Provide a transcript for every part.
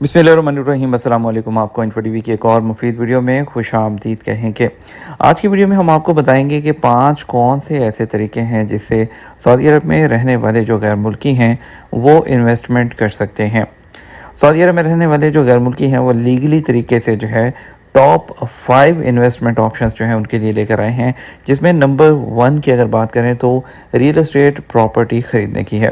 बिस्मिल्लाहिर्रहमानिर्रहीम अस्सलाम वालेकुम। आपको इन्फो टीवी की एक और मुफीद वीडियो में खुश आमदीद कहें कि आज की वीडियो में हम आपको बताएंगे कि 5 कौन से ऐसे तरीके हैं जिससे सऊदी अरब में रहने वाले जो गैर मुल्की हैं वो इन्वेस्टमेंट कर सकते हैं। सऊदी अरब में रहने वाले जो गैर मुल्की हैं वो लीगली तरीके से जो है टॉप 5 इन्वेस्टमेंट ऑप्शंस जो हैं उनके लिए लेकर आए हैं, जिसमें नंबर 1 की अगर बात करें तो रियल एस्टेट प्रॉपर्टी ख़रीदने की है।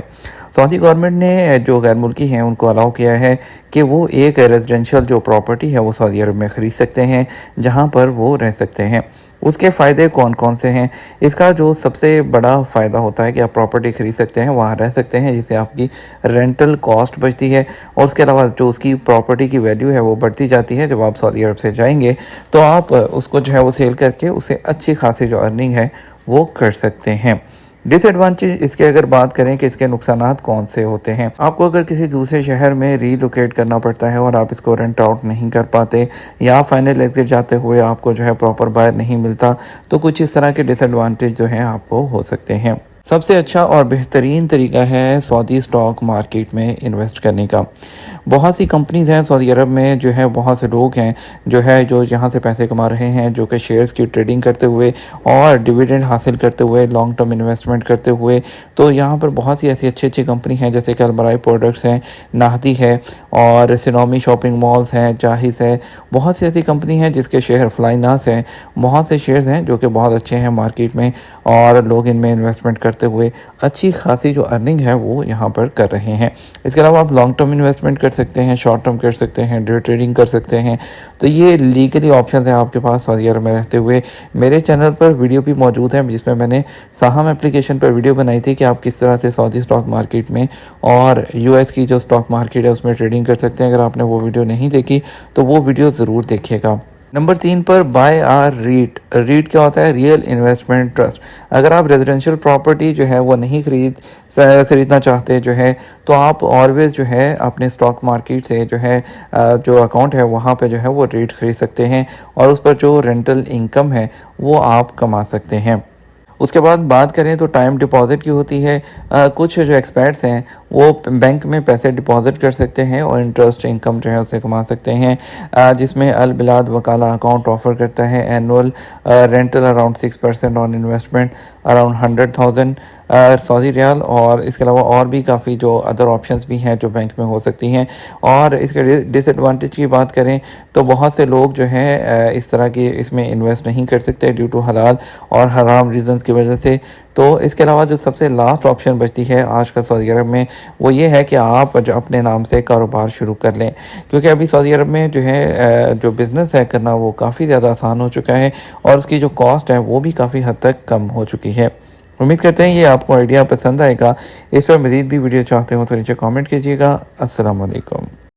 सऊदी गवर्नमेंट ने जो गैर मुल्की हैं उनको अलाउ किया है कि वो एक रेजिडेंशियल जो प्रॉपर्टी है वो सऊदी अरब में ख़रीद सकते हैं जहां पर वो रह सकते हैं। उसके फ़ायदे कौन कौन से हैं? इसका जो सबसे बड़ा फ़ायदा होता है कि आप प्रॉपर्टी ख़रीद सकते हैं, वहाँ रह सकते हैं, जिससे आपकी रेंटल कॉस्ट बचती है और उसके अलावा जो उसकी प्रॉपर्टी की वैल्यू है वो बढ़ती जाती है। जब आप सऊदी अरब से जाएंगे तो आप उसको जो है वो सेल करके उससे अच्छी खासी जो अर्निंग है वो कर सकते हैं। डिसएडवांटेज इसके अगर बात करें कि इसके नुकसानात कौन से होते हैं, आपको अगर किसी दूसरे शहर में रीलोकेट करना पड़ता है और आप इसको रेंट आउट नहीं कर पाते या फाइनल एग्जिट जाते हुए आपको जो है प्रॉपर बायर नहीं मिलता, तो कुछ इस तरह के डिसएडवांटेज जो हैं आपको हो सकते हैं। सबसे अच्छा और बेहतरीन तरीका है सऊदी स्टॉक मार्केट में इन्वेस्ट करने का। बहुत सी कंपनीज़ हैं सऊदी अरब में, जो है बहुत से लोग हैं जो यहाँ से पैसे कमा रहे हैं, जो कि शेयर्स की ट्रेडिंग करते हुए और डिविडेंड हासिल करते हुए, लॉन्ग टर्म इन्वेस्टमेंट करते हुए। तो यहाँ पर बहुत सी ऐसी अच्छी अच्छी कंपनी हैं जैसे कि अलमराई प्रोडक्ट्स हैं, नाहदी है और सिनोमी शॉपिंग मॉल्स हैं, जाहिस है। बहुत सी ऐसी कंपनी हैं जिसके शेयर फ्लाइनास हैं। बहुत से शेयर्स हैं जो कि बहुत अच्छे हैं मार्केट में और लोग इनमें इन्वेस्टमेंट करते हुए अच्छी खासी जो अर्निंग है वो यहाँ पर कर रहे हैं। इसके अलावा आप लॉन्ग टर्म इन्वेस्टमेंट कर सकते हैं, शॉर्ट टर्म कर सकते हैं, डे ट्रेडिंग कर सकते हैं। तो ये लीगली ऑप्शन है आपके पास सऊदी अरब में रहते हुए। मेरे चैनल पर वीडियो भी मौजूद है जिसमें मैंने साहम एप्लीकेशन पर वीडियो बनाई थी कि आप किस तरह से सऊदी स्टॉक मार्केट में और यूएस की जो स्टॉक मार्केट है उसमें ट्रेडिंग कर सकते हैं। अगर आपने वो वीडियो नहीं देखी तो वो वीडियो ज़रूर देखिएगा। नंबर 3 पर बाय आर रीट। रीट क्या होता है? Real investment trust. अगर आप रेजिडेंशियल प्रॉपर्टी जो है वो नहीं खरीदना चाहते जो है, तो आप ऑलवेज जो है अपने स्टॉक मार्केट से जो है जो अकाउंट है वहाँ पे जो है वो रीट खरीद सकते हैं और उस पर जो रेंटल इनकम है वो आप कमा सकते हैं। उसके बाद बात करें तो टाइम डिपॉज़िट की होती है। कुछ जो एक्सपर्ट्स हैं वो बैंक में पैसे डिपॉज़िट कर सकते हैं और इंटरेस्ट इनकम जो है उसे कमा सकते हैं, जिसमें अल बिलाद वकाला अकाउंट ऑफ़र करता है। Annual rental around 6% on investment around 100,000 Saudi riyal. और इसके अलावा और भी काफ़ी जो अदर ऑप्शंस भी हैं जो बैंक में हो सकती हैं। और इसके डिसएडवांटेज की बात करें तो बहुत से लोग जो हैं इस तरह की इसमें इन्वेस्ट नहीं कर सकते ड्यू टू हलाल और हराम रीजंस की वजह से। तो इसके अलावा जो सबसे लास्ट ऑप्शन बचती है आज का सऊदी अरब में वो ये है कि आप जो अपने नाम से कारोबार शुरू कर लें, क्योंकि अभी सऊदी अरब में जो है जो बिज़नेस है करना वो काफ़ी ज़्यादा आसान हो चुका है और उसकी जो कॉस्ट है वो भी काफ़ी हद तक कम हो चुकी है। उम्मीद करते हैं ये आपको आइडिया पसंद आएगा। इस पर मज़ीद भी वीडियो चाहते हो तो नीचे कमेंट कीजिएगा। अस्सलाम वालेकुम।